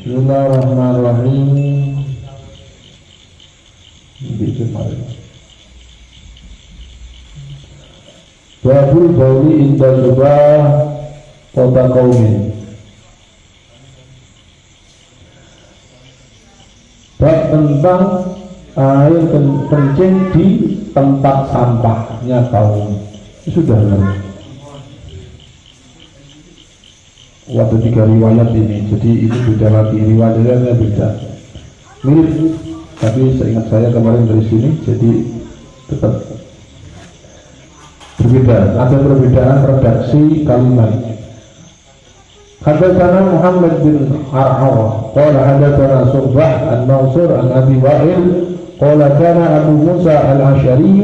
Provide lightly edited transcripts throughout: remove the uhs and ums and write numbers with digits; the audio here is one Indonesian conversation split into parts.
Bismillahirrahmanirrahim. Babul bauli inda zubah kota kaumin. Bab tentang air kencing di tempat sampahnya kaum. Sudah benar. Waktu 3 riwayat ini, jadi itu beda lagi, riwayatnya beda, mirip, tapi seingat saya kemarin dari sini, jadi tetap berbeda, ada perbedaan redaksi kalimat. Hadatsana Muhammad bin Ar'aw qala hadatsana Subah an-Mansur an Abi Wa'il qala kana Abu Musa al-Asy'ari,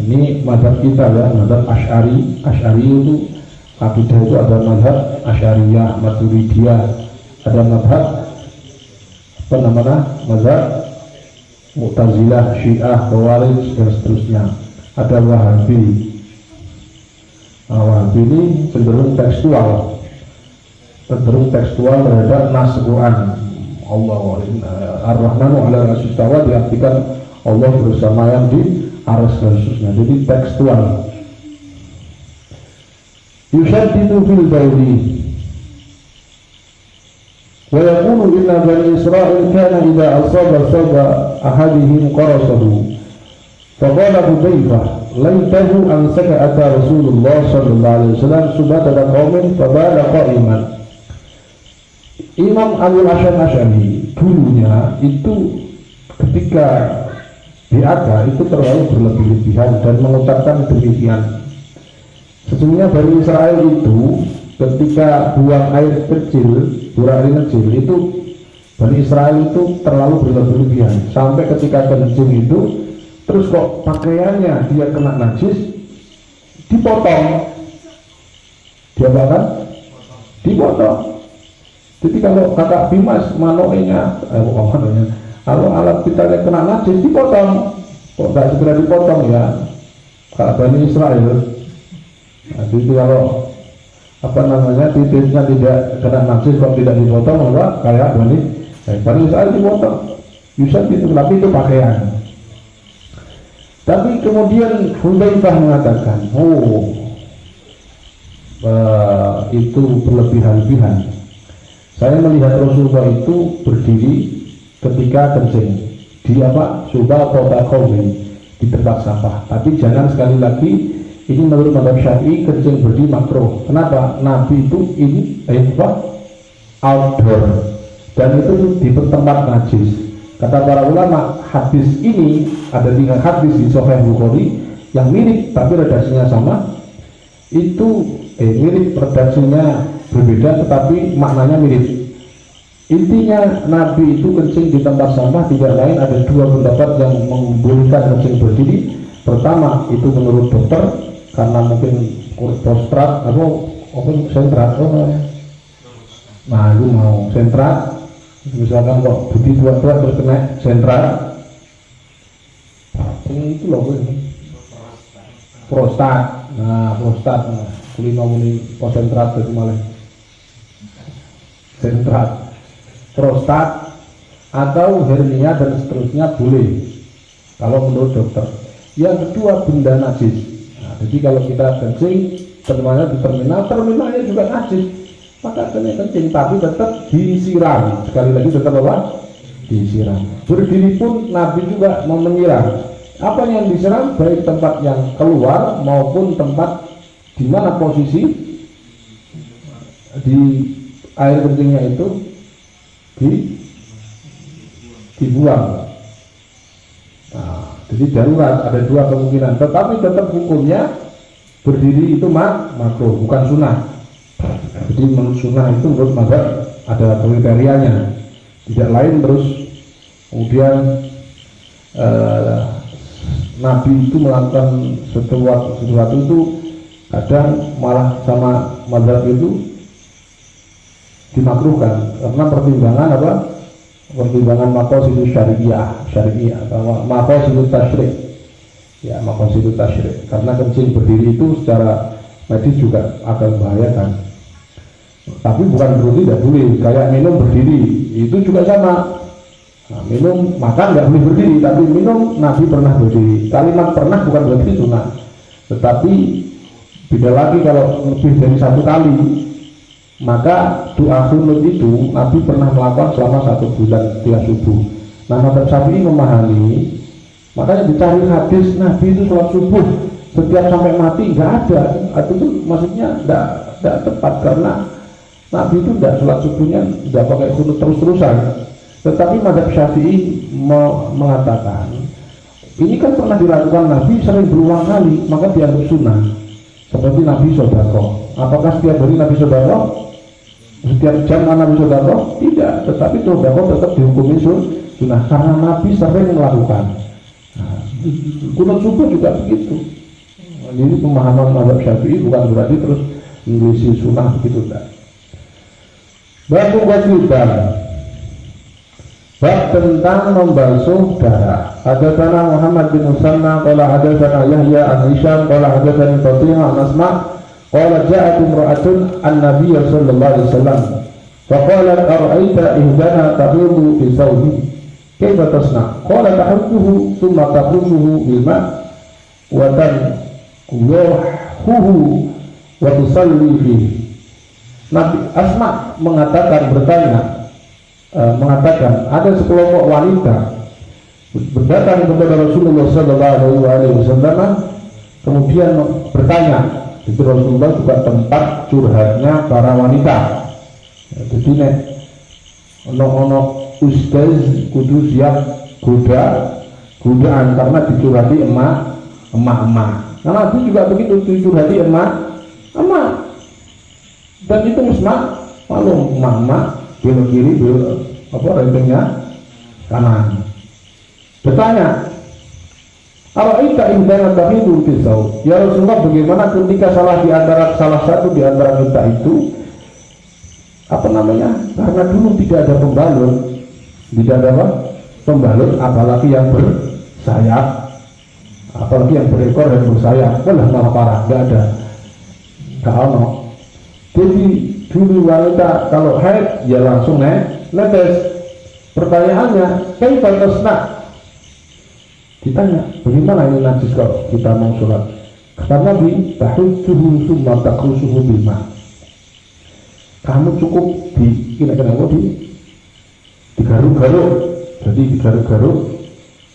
ini mazhab kita ya, mazhab Asy'ari. Asy'ari itu akidah itu ada mazhab Asy'ariyah, Maturidiyah, ada mazhab apa namanya, mazhab Mu'tazilah, Syiah, Khawarij dan seterusnya. Ada Wahabi. Wahabi ini cenderung tekstual terhadap nas Quran. Allah Ar-Rahmanu 'ala al-'arsy istawa diartikan Allah bersama yang di arsy dan seterusnya. Jadi tekstual. Yushaddidu fil bauli wa yaqulu inna bani Israil kana idza asaba ahadihim qarasahu faqala Hudzaifah laitahu ansaka ata Rasulullah sallallahu alaihi wasallam subata qaumin fabala qa'iman. Imam Abu Hasan Asy'ari dulunya itu ketika diada itu terlalu berlebih-lebihan dan mengucapkan demikian. Sesungguhnya Bani Israel itu ketika buang air kecil itu Bani Israel itu terlalu berlebih-lebihan sampai ketika kencing itu terus kok pakaiannya dia kena najis, dipotong. Dia bahkan dipotong. Jadi kalau kakak Bimas manoinya, kalau alat vitalnya kena najis dipotong. Kok tidak segera dipotong ya? Kalau Bani Israel, nah, itu kalau apa namanya titiknya tidak kena najis kok tidak dipotong, maka kayak Bani Israel dipotong. Bisa gitu, tapi itu pakaian. Tapi kemudian Hudzaifah mengatakan, itu berlebihan-lebihan. Saya melihat Rasulullah itu berdiri ketika kencing di Subah kota Qaumin, di tempat sampah. Tapi jangan sekali lagi, ini menurut mazhab Syafi'i kencing berdiri makruh. Kenapa? Nabi itu ini outdoor dan itu di tempat najis. Kata para ulama, hadis ini ada 3 hadis di Sahih Bukhari yang mirip tapi redaksinya sama. Itu mirip, redaksinya berbeda tetapi maknanya mirip. Intinya Nabi itu kencing di tempat sampah tidak lain, ada 2 pendapat yang membolehkan kencing berdiri. Pertama itu menurut dokter karena mungkin postrat atau sentrat, nah itu mau sentrat. Misalkan kok budi tua-tua terus kena sentral, ini itu loh ini prostat. Nah prostat, kulino muni konsentrat itu malah sentrat, prostat atau hernia dan seterusnya boleh kalau menurut dokter. Yang kedua benda najis. Nah, jadi kalau kita kencing terminal di terminalnya juga najis, maka kena kencing tapi tetap disiram. Sekali lagi tetap disiram. Berdiri pun Nabi juga mau menyiram. Apa yang disiram? Baik tempat yang keluar maupun tempat di mana posisi di air kencingnya itu dibuang. Nah, jadi darurat, ada 2 kemungkinan. Tetapi tetap hukumnya berdiri itu makruh, bukan sunnah. Jadi menurut sunnah itu menurut mazhab ada kriterianya, tidak lain. Terus kemudian Nabi itu melakukan sesuatu itu kadang malah sama mazhab itu dimakruhkan karena pertimbangan pertimbangan maqasidus syariah atau maqasidut tasyri'. Ya, maqasidut tasyri'. Karena kencing berdiri itu secara medis juga akan membahayakan. Tapi bukan berarti tidak boleh. Kayak minum berdiri itu juga sama. Nah, minum makan nggak boleh berdiri, tapi minum Nabi pernah berdiri. Kalimat pernah bukan berarti sunnah, tetapi beda lagi kalau lebih dari satu kali. Maka doa kunut itu Nabi pernah melakukan selama 1 bulan setiap subuh. Nah, Madzhab Syafi'i memahami, makanya dicari hadis Nabi itu sholat subuh setiap sampai mati, nggak ada. Itu maksudnya tidak tepat, karena Nabi itu tidak sholat subuhnya tidak pakai kunut terus-terusan. Tetapi Madzhab Syafi'i mengatakan ini kan pernah dilakukan Nabi sering berulang kali, maka dianggap sunnah. Seperti Nabi sodako. Apakah setiap hari Nabi sodako? Setiap jam Nabi sodako? Tidak. Tetapi sodako tetap dihukumi sunnah karena Nabi sering melakukan. Nah, kunut subuh juga begitu. Jadi pemahaman Madzhab Syafi'i bukan berarti terus mengisi sunnah begitu, tidak. Babu wajiban, bab tentang membasuh darah. Hadatsana Muhammad bin Musanna qala hadatsana Yahya an Hisham qala hadatsani Fatimah an Asma qala ja'at imra'atun an-nabiy sallallahu alaihi wasallam fa qalat ara'aita ihdana tahidu fi thawbi kaifa tasna qala tahudduhu thumma taqrusuhu bil ma' wa tanquhu wa tusalli fihi. Nabi Asma mengatakan ada sekelompok wanita berdatang kepada Rasulullah SAW, kemudian bertanya. Itu Rasulullah juga tempat curhatnya para wanita. Jadi nek ono ustaz kudu siap godaan karena dicurhati emak-emak. Nah, Nabi juga begitu, dicurhati emak-emak. Dan itu musma malu emak-emak belok kiri belok rentengnya kanan. Bertanya, ara'aita in kana tahidu fi thawb, ya Rasulullah, bagaimana ketika salah satu di antara kita itu karena dulu tidak ada pembalut, apalagi yang bersayap, apalagi yang berekor dan bersayap, malah parah, nggak ada. Jadi dulu wanita kalau haid ya langsung netes. Pertanyaannya, kaifa tasna? Ditanya, bagaimana ini najis kalau kita mau sholat? Kata Nabi, tahudduhu summa taqrusuhu bil ma'. Kamu cukup digaruk-garuk. Jadi digaruk-garuk.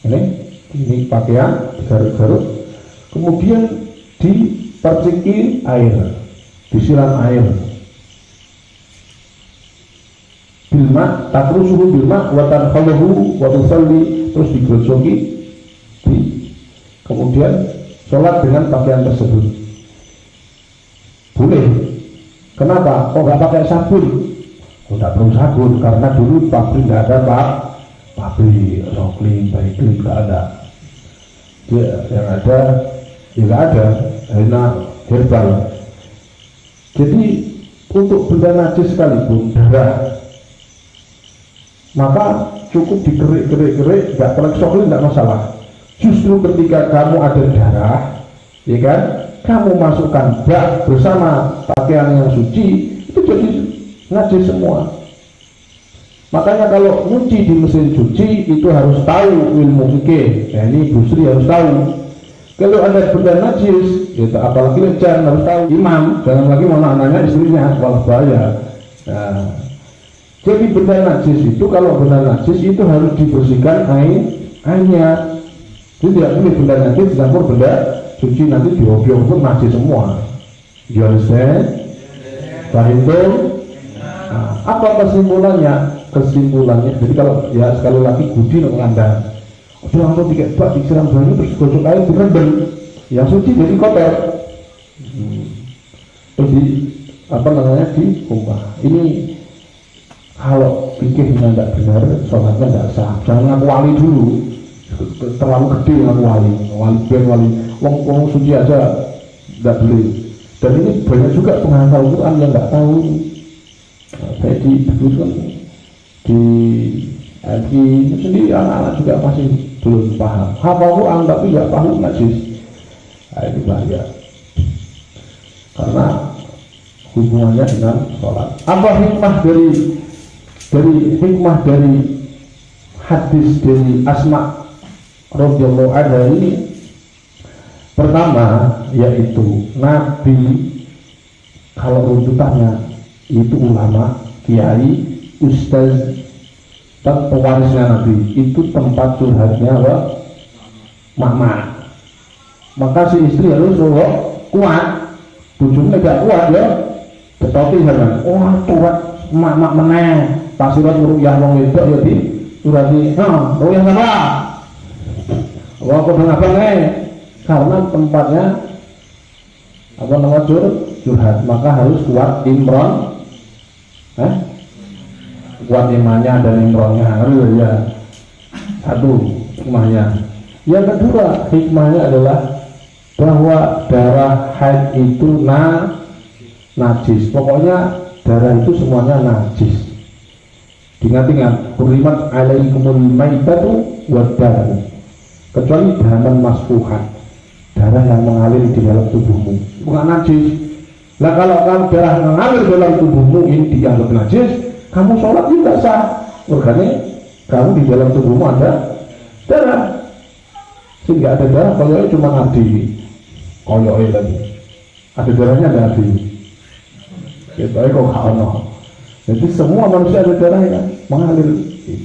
Ini pakaian digaruk-garuk. Kemudian diperciki air, disiram air. Bilma, takrusuhu bilma, watan khaluhu, watan salli, terus digosoki, kemudian sholat dengan pakaian tersebut. Boleh. Kenapa? Kok nggak pakai sabun? Tidak perlu sabun, karena dulu pabrik nggak ada pabrik roklin, baiklin nggak ada. Yang ada, ya nggak ada, hanya herbal. Jadi untuk benda najis sekalipun darah, maka cukup dikerik-kerik, nggak pelek-soklin, nggak masalah. Justru ketika kamu ada darah, ya kan, kamu masukkan bak bersama pakaian yang suci, itu jadi najis semua. Makanya kalau nyuci di mesin cuci itu harus tahu ilmu fikih. Nah, ini Bu Sri harus tahu. Kalau ada benda najis, ya, apalagi lecan, harus tahu. Imam, jangan lagi mana anaknya istrinya, malah bahaya. Nah, jadi benda najis itu, kalau benda najis itu harus dibersihkan airnya. Jadi tidak boleh benda najis dicampur benda suci, nanti diobyong pun najis semua. You understand? Paham? Nah, apa kesimpulannya? Jadi kalau ya sekali lagi budi ngelanda, udah langsung tiga bak disiram banyu terus gosok air direndam, yang suci jadi kotor. Terus dikumpah. Ini kalau pikirnya tidak benar, sholatnya tidak sah. Jangan ngaku wali dulu, terlalu gede ngaku wali. Wong suci aja tidak boleh. Dan ini banyak juga penghafal Quran yang nggak tahu. Saya di LG sendiri anak-anak juga masih belum paham. Hafal Quran tapi nggak paham najis. Nah, ini bahaya. Karena hubungannya dengan sholat. Apa hikmah dari hadis dari Asma radhiyallahu anha ini? Pertama yaitu Nabi kalau runtutannya itu ulama, kiai, ustaz dan pewarisnya Nabi itu tempat curhatnya mama. Maka si istri harus kuat, bujungnya gak kuat ya, ketoti kan, wah kuat mak meneng, pasirat rukyah wong itu ya di surati, rukyah apa? Wah kau dengar apa karena tempatnya apa namanya curhat, maka harus kuat imron, kuat imannya dan imronnya harus ya. Satu hikmahnya. Yang kedua hikmahnya adalah bahwa darah haid itu najis. Pokoknya darah itu semuanya najis. Ingat-ingat, kurimat alaikumul maitatu wad-damu, kecuali daman masfuhan, darah yang mengalir di dalam tubuhmu, bukan najis. Nah kalau darah mengalir dalam tubuhmu ini dianggap najis, kamu sholat juga sah. Makanya kamu di dalam tubuhmu ada darah. Sehingga ada darah, koyoknya cuma ngabdi, koyoknya tadi ada darahnya ada ngabdi. Kita kok ono. Jadi semua manusia ada darahnya mengalir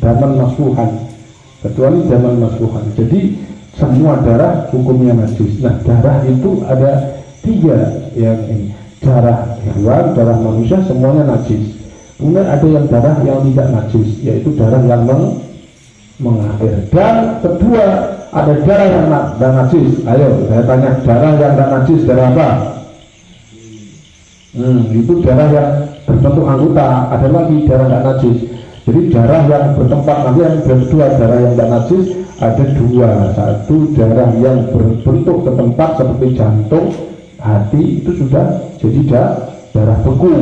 daman masfuhan, kecuali daman masfuhan. Jadi semua darah hukumnya najis. Nah darah itu ada tiga yang ini. Darah hewan, darah manusia semuanya najis. Kemudian ada yang darah yang tidak najis, yaitu darah yang mengalir. Dan kedua ada darah yang najis. Ayo saya tanya, darah yang tidak najis darah apa? Itu darah yang berbentuk anggota. Ada lagi darah tidak najis. Jadi darah yang bertempat, nanti yang kedua darah yang tidak najis ada dua. Satu darah yang berbentuk setempat seperti jantung, hati, itu sudah jadi darah beku,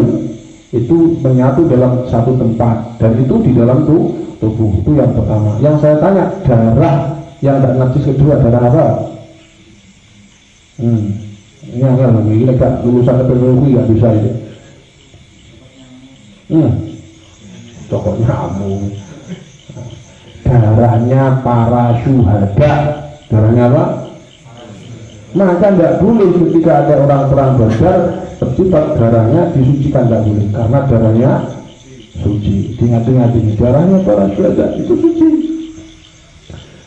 itu menyatu dalam satu tempat dan itu di dalam tubuh. Itu yang pertama. Yang saya tanya, darah yang tidak najis kedua darah apa? Ini agak ini agak lulusan epidemiologi nggak bisa ini. Cokok nyamuk. Darahnya para syuhada. Darahnya apa? Maka tidak boleh ketika ada orang perang Badar tercipat darahnya disucikan, tidak boleh karena darahnya suci. Ingat-ingat ini, darahnya para syuhada itu suci.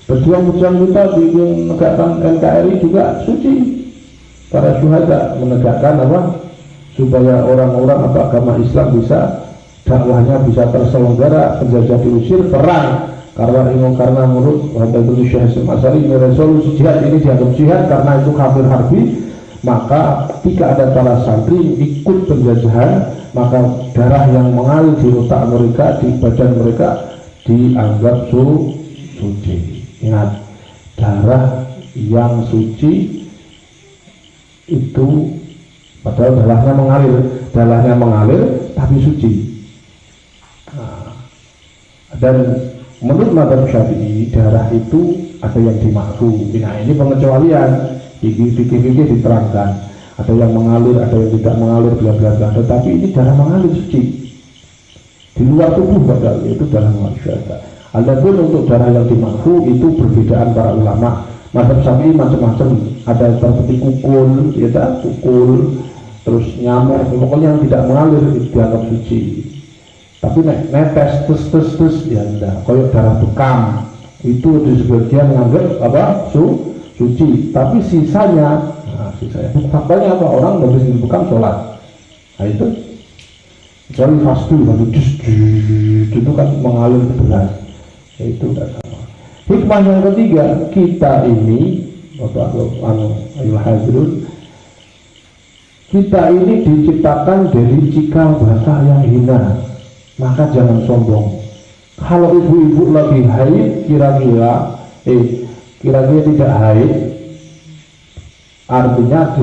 Pejuang-pejuang kita bikin menegakkan NKRI juga suci. Para syuhada menegakkan apa? Supaya orang-orang agama Islam bisa dakwahnya bisa terselenggara, penjajah diusir, perang. Karena menurut Habibul Syekh Hasyim Asy'ari resolusi jihad ini dianggap jihad karena itu kafir harbi, maka ketika ada para santri ikut penjajahan, maka darah yang mengalir di otak mereka, di badan mereka dianggap suci. Ingat, darah yang suci itu padahal darahnya mengalir tapi suci. Dan menurut mazhab Syafi'i darah itu ada yang dimakruh. Nah ini pengecualian, fikih diterangkan. Ada yang mengalir, ada yang tidak mengalir, bla bla bla. Tetapi ini darah mengalir suci. Di luar tubuh padahal itu darah manusia. Adapun untuk darah yang dimakruh itu perbedaan para ulama. Mazhab Syafi'i macam-macam. Ada seperti kukul, kukul, terus nyamuk, pokoknya yang tidak mengalir itu dianggap suci. Tapi netes tes ya enggak, koyok darah bekam itu di sebagian menganggap apa suci, tapi sisanya faktanya apa, orang habis bekam sholat, nah itu kecuali fastu itu kan mengalir ke beras, itu kan sama. Hikmah yang ketiga, kita ini kita ini diciptakan dari cikal bakal yang hina. Maka jangan sombong. Kalau ibu-ibu lagi haid, kira-kira tidak haid, artinya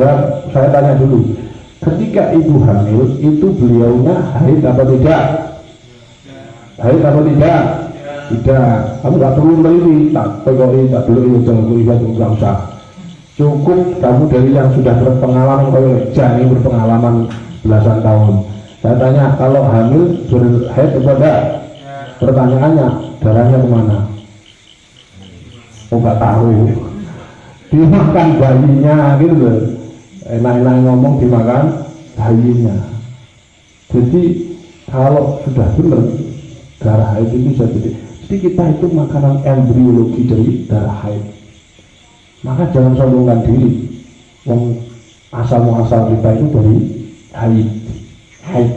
saya tanya dulu, ketika ibu hamil itu beliaunya haid apa tidak? Haid apa tidak? Tidak. Kamu nggak perlu meliri, tak perlu jangan kulihat, nggak usah. Cukup kamu dari yang sudah berpengalaman, kalau jangan berpengalaman belasan tahun. Saya tanya, kalau hamil berhaid apa enggak? Pertanyaannya, darahnya kemana? Oh, nggak tahu. Dimakan bayinya gitu loh. Enak-enak ngomong dimakan bayinya. Jadi kalau sudah benar darah haid itu bisa jadi kita itu makanan embriologi dari darah haid. Maka jangan sombongkan diri. Wong asal muasal kita itu dari haid. Haid.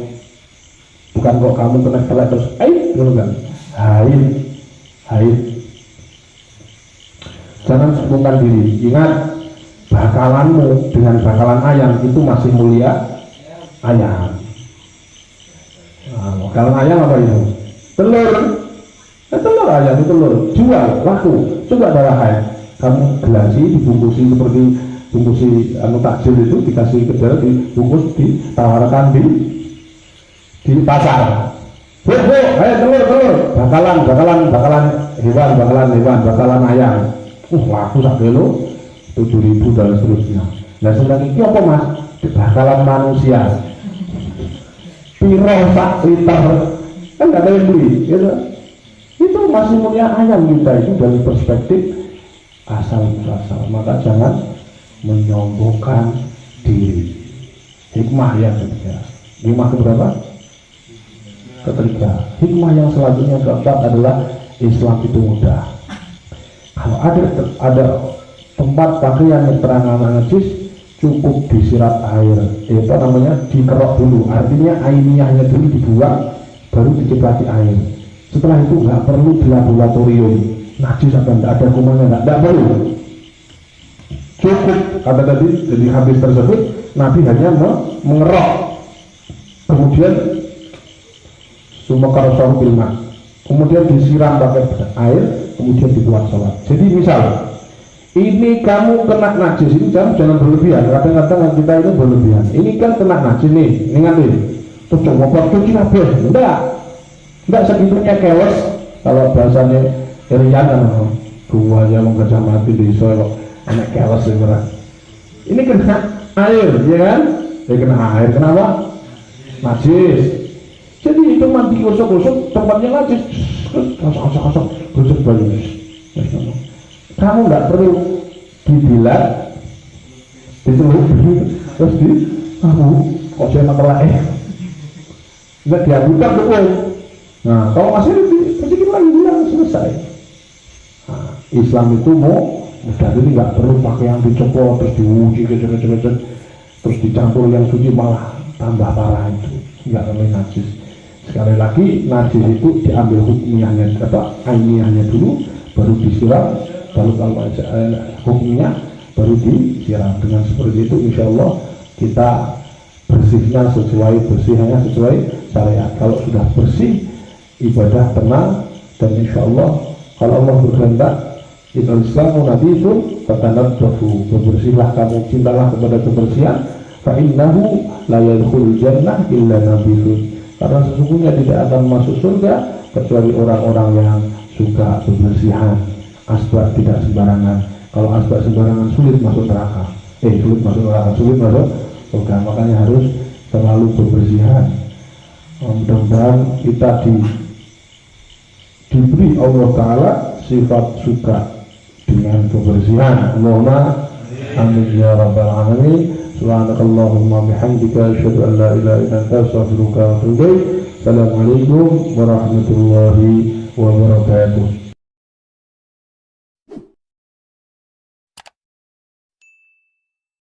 Bukan kok kamu kena kelek terus haid, kan? Haid. Haid. Jangan sombongkan diri. Ingat, bakalanmu dengan bakalan ayam itu masih mulia ayam. Nah, bakalan ayam apa itu? Telur. Telur ayam itu telur. Jual, laku. Coba darah haid. Kamu gelasi, dibungkusi seperti bungkusi takjil itu, dikasih ke dalam, dibungkus, ditawarkan di pasar. Bu, ayo telur. Bakalan hewan, bakalan ayam. Laku sak kilo 7.000 dan seterusnya. Nah sedang ini apa mas? Bakalan manusia piro sak liter kan gak ada yang beli gitu. Itu masih mulia ayam kita itu dari perspektif asal muasal. Maka jangan menyombongkan diri. Hikmah yang ketiga. Hikmah keberapa? Ketiga. Hikmah yang selanjutnya keempat adalah Islam itu mudah. Kalau ada tempat pakaian yang terang najis, cukup disirat air, apa namanya, dikerok dulu. Artinya ainiyahnya dulu dibuang, baru diciprati air. Setelah itu nggak perlu di laboratorium, najis apa enggak, ada kumannya enggak perlu. Cukup kata tadi jadi hadis tersebut, Nabi hanya mengerok, kemudian sumakar bilma, kemudian disiram pakai air, kemudian dibuat sholat. Jadi misal ini kamu kena najis, ini jangan berlebihan. Kadang-kadang kita itu berlebihan. Ini kan kena najis nih, ingatin. Terus coba cuci habis, enggak segitunya keles. Kalau bahasanya Irian kan, gua aja mau kerja mati di soal anak keles sebenarnya. Ini kena air, ya kan? Ya kena air, kenapa? Najis. Jadi itu mandi gosok-gosok, tempatnya najis. Kosong, gosok baju. Kamu nggak perlu dibilat, ditulis, terus kok saya masalah nggak diabukan betul. Nah, kalau masih sedikit lagi bilang selesai. Nah, Islam itu mau mudah, jadi nggak perlu pakai yang dicopot terus diuji, terus dicampur yang suci, malah tambah parah itu. Nggak boleh najis. Sekali lagi najis itu diambil hukumnya ainiyahnya dulu, baru disiram, baru kalau hukumnya baru disiram. Dengan seperti itu insya Allah kita bersihnya sesuai syariat. Kalau sudah bersih, ibadah tenang, dan insya Allah kalau Allah berkehendak, Islamu Nabi itu pertanda bersihlah kamu, cintalah kepada kebersihan. Fa innahu la yadkhulul jannah illa nabiyyun. Karena sesungguhnya tidak akan masuk surga kecuali orang-orang yang suka kebersihan. Asbak tidak sembarangan. Kalau asbak sembarangan sulit masuk neraka. Sulit masuk surga. Makanya harus selalu kebersihan. Mudah-mudahan kita diberi Allah Ta'ala sifat suka dengan kebersihan. Allahumma amin ya rabbal alamin. Subhanakallahumma bihamdika asyhadu an la ilaha illa anta astaghfiruka wa atubu ilaik. Assalamualaikum warahmatullahi wabarakatuh.